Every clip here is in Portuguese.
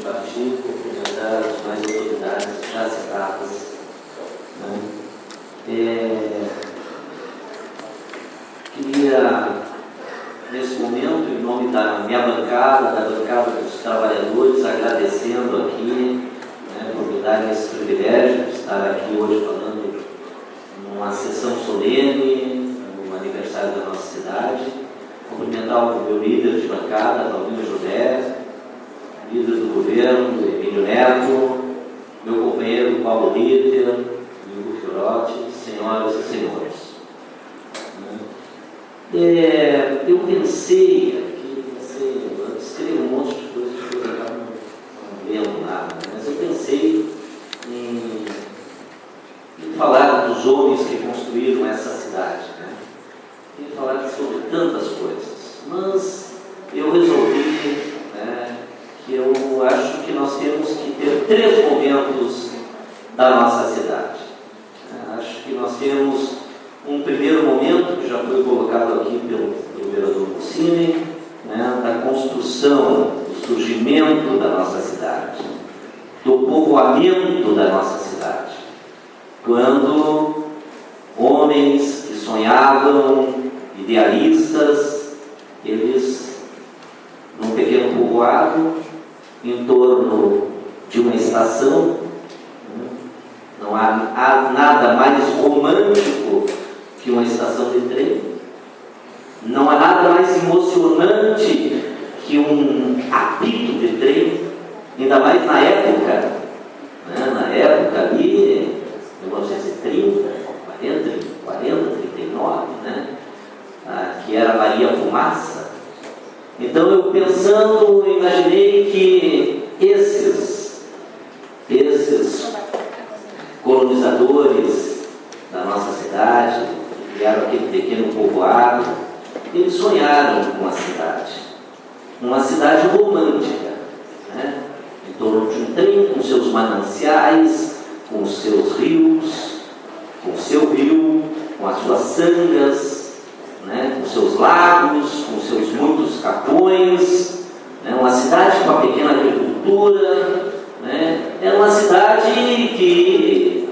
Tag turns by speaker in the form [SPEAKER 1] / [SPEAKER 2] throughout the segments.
[SPEAKER 1] partir, cumprimentar as mais autoridades já citadas. Queria, nesse momento, em nome da minha bancada, da bancada dos trabalhadores, agradecendo aqui, por me darem esse privilégio de estar aqui hoje falando numa sessão solene, no aniversário da nossa cidade. Cumprimentar o meu líder de bancada, Paulino José, líder do governo, Emílio Neto, meu companheiro Paulo Ritter, Hugo Fiorotti, senhoras e senhores. Eu pensei aqui, eu escrevo um monte de coisas que eu acabo não lendo nada, mas eu pensei em falar dos homens que construíram essa cidade, em falar sobre tantas coisas, mas eu resolvi que eu acho que nós temos que ter 3 momentos da nossa cidade. Acho que nós temos um primeiro momento, que já foi colocado aqui pelo vereador Mussini, da construção, do surgimento da nossa cidade, do povoamento da nossa cidade. Quando homens que sonhavam, idealistas, eles, num pequeno povoado, em torno de uma estação, não há nada mais romântico que uma estação de trem, não há nada mais emocionante que um apito de trem, ainda mais na época ali, 1930, 40, 39, que era Maria Fumaça. Então eu pensando, imaginei que esses colonizadores da nossa cidade, que criaram aquele pequeno povoado, eles sonharam com uma cidade romântica, em torno de um trem, com seus mananciais, com seus rios, com o seu rio, com as suas sangas, com seus lagos, com seus muitos capões, uma cidade com uma pequena agricultura, é uma cidade que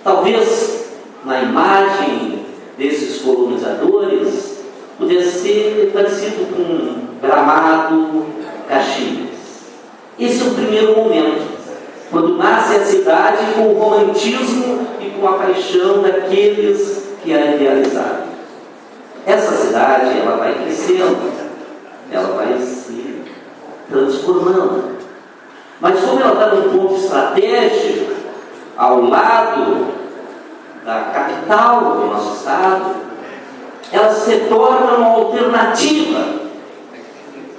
[SPEAKER 1] talvez na imagem desses colonizadores pudesse ser parecido com Gramado, Caxias. Esse é o primeiro momento, quando nasce a cidade com o romantismo e com a paixão daqueles que a idealizaram. Essa cidade, ela vai crescendo, ela vai se transformando. Mas como ela está num ponto estratégico, ao lado da capital do nosso estado, ela se torna uma alternativa.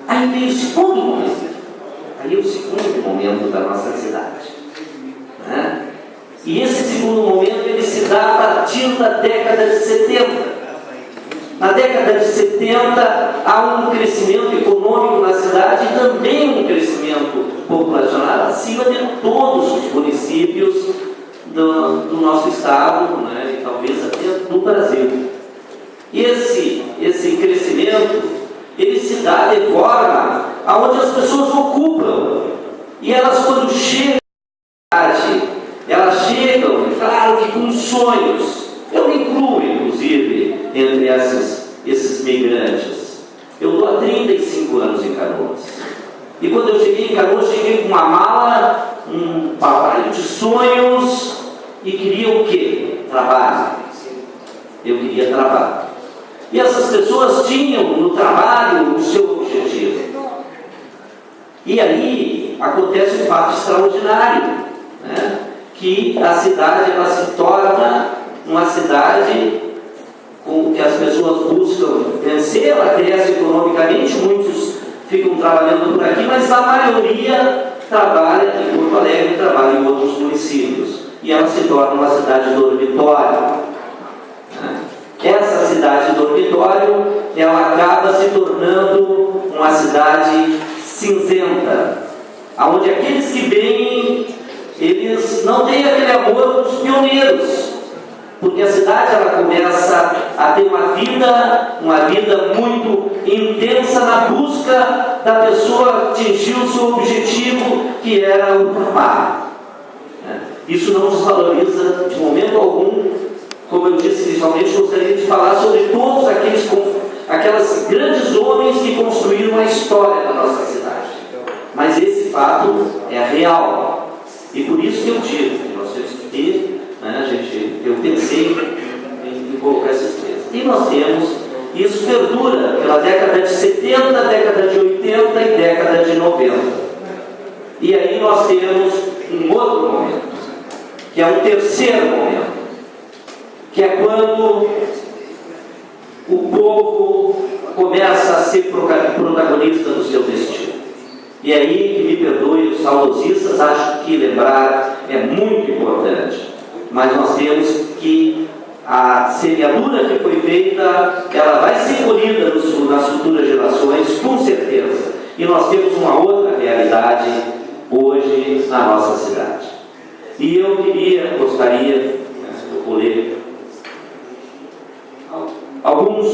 [SPEAKER 1] Aí vem o segundo momento. Aí o segundo momento da nossa cidade. E esse segundo momento, ele se dá a partir da década de 70. Na década de 70, há um crescimento econômico na cidade e também um crescimento populacional acima de todos os municípios do nosso estado, e talvez até do Brasil. E esse crescimento, ele se dá de forma aonde as pessoas ocupam. E elas, quando chegam à cidade, elas chegam, claro que com sonhos. Eu me incluo, inclusive, entre esses migrantes. Eu estou há 35 anos em Canoas. E quando eu cheguei em Canoas, cheguei com uma mala, um papai de sonhos, e queria o quê? Trabalho. Eu queria trabalho. E essas pessoas tinham no trabalho o seu objetivo. E aí acontece um fato extraordinário, que a cidade ela se torna uma cidade com que as pessoas buscam vencer, ela cresce economicamente, muitos ficam trabalhando por aqui, mas a maioria trabalha em Porto Alegre, trabalha em outros municípios. E ela se torna uma cidade dormitório. Essa cidade dormitório, ela acaba se tornando uma cidade cinzenta, onde aqueles que vêm, eles não têm aquele amor dos pioneiros, porque a cidade ela começa a ter uma vida muito intensa na busca da pessoa atingir o seu objetivo que era o trabalho. Isso não desvaloriza de momento algum. Como eu disse inicialmente, gostaria de falar sobre todos aquelas grandes homens que construíram a história da nossa cidade. Mas esse fato é real. E por isso que eu digo que nós temos que ter, eu pensei em colocar esses três. E nós temos, isso perdura pela década de 70, década de 80 e década de 90. E aí nós temos um outro momento, que é um terceiro momento, que é quando o povo começa a ser protagonista do seu destino. E aí, que me perdoe os saudosistas, acho que lembrar é muito importante. Mas nós temos que a semeadura que foi feita, ela vai ser colhida nas futuras gerações, com certeza. E nós temos uma outra realidade hoje na nossa cidade. E eu gostaria, eu vou ler algumas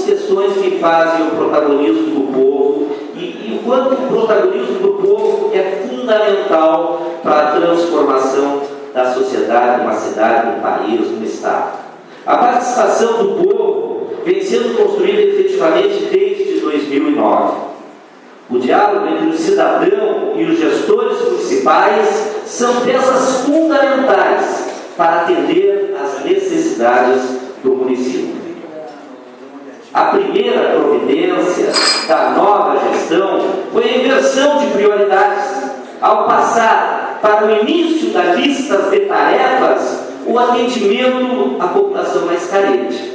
[SPEAKER 1] questões que fazem o protagonismo do povo e o quanto o protagonismo do povo é fundamental para a transformação da sociedade, de uma cidade, de um país, de um estado. A participação do povo vem sendo construída efetivamente desde 2009. O diálogo entre o cidadão e os gestores municipais são peças fundamentais para atender às necessidades do município. A primeira providência da nova gestão foi a inversão de prioridades, ao passar para o início da lista de tarefas o atendimento à população mais carente.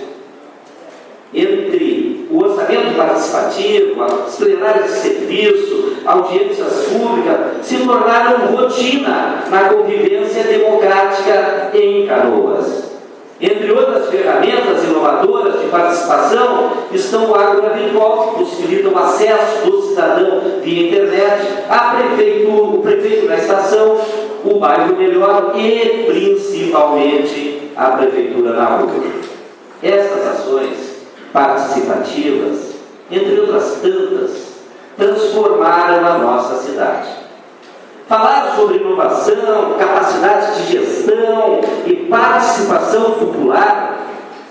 [SPEAKER 1] Entre o orçamento participativo, as plenárias de serviço, audiências públicas, se tornaram rotina na convivência democrática em Canoas. Entre outras ferramentas inovadoras de participação estão o agrovirtual, que possibilita o acesso do cidadão via internet, o prefeito da estação, o bairro melhor e, principalmente, a prefeitura na rua. Essas ações participativas, entre outras tantas, transformaram a nossa cidade. Falar sobre inovação, capacidade de gestão e participação popular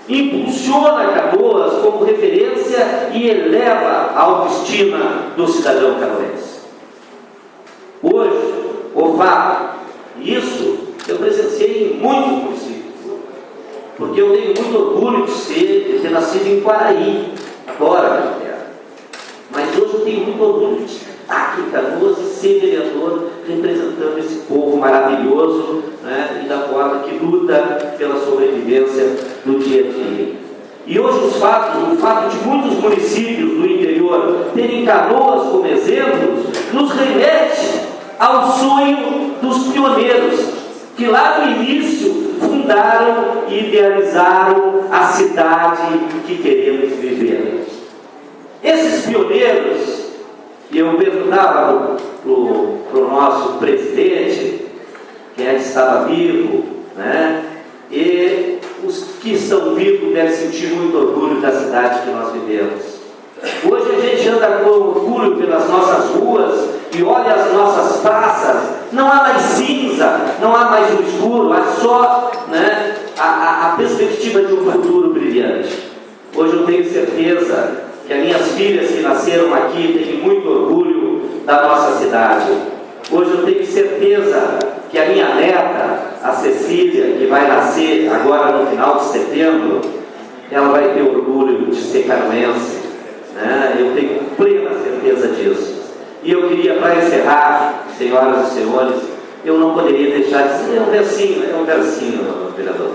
[SPEAKER 1] impulsiona Canoas como referência e eleva a autoestima do cidadão canoense. Hoje, o fato, isso eu presenciei em muitos municípios, porque eu tenho muito orgulho de ter nascido em Quaraí, agora na terra. Mas hoje eu tenho muito orgulho de estar aqui em Canoas e ser vereador representando esse povo maravilhoso, e da forma que luta pela sobrevivência do dia a dia. E hoje o fato de muitos municípios do interior terem Canoas como exemplos, nos remete ao sonho dos pioneiros, que lá no início fundaram e idealizaram a cidade que queremos viver. Esses pioneiros, e eu perguntava para o nosso presidente, quem é que estava vivo, e os que estão vivos devem sentir muito orgulho da cidade que nós vivemos. Hoje a gente anda com orgulho pelas nossas ruas e olha as nossas praças, não há mais cinza, não há mais o escuro, há só a perspectiva de um futuro brilhante. Hoje eu tenho certeza que as minhas filhas que nasceram aqui têm muito orgulho da nossa cidade. Hoje eu tenho certeza que a minha neta, a Cecília, que vai nascer agora no final de setembro, ela vai ter orgulho de ser canoense. Eu tenho plena certeza disso. E eu queria, para encerrar, senhoras e senhores, eu não poderia deixar de dizer, é um versinho, vereador,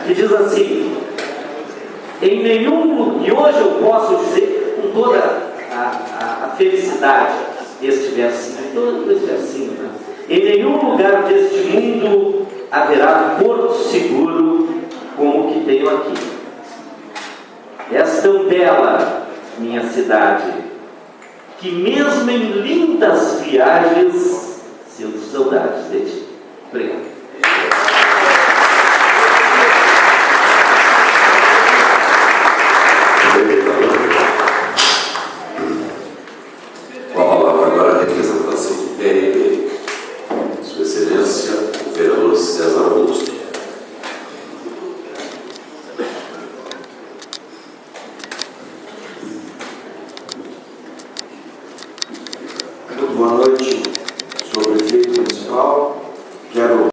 [SPEAKER 1] que diz assim: em nenhum, e hoje eu posso dizer com toda a felicidade este versinho, todo esse versinho, em nenhum lugar deste mundo haverá porto seguro como o que tenho aqui. És tão bela, minha cidade, que mesmo em lindas viagens sinto saudades de ti. Obrigado.
[SPEAKER 2] Com a palavra agora, a representante boa noite, senhor prefeito municipal,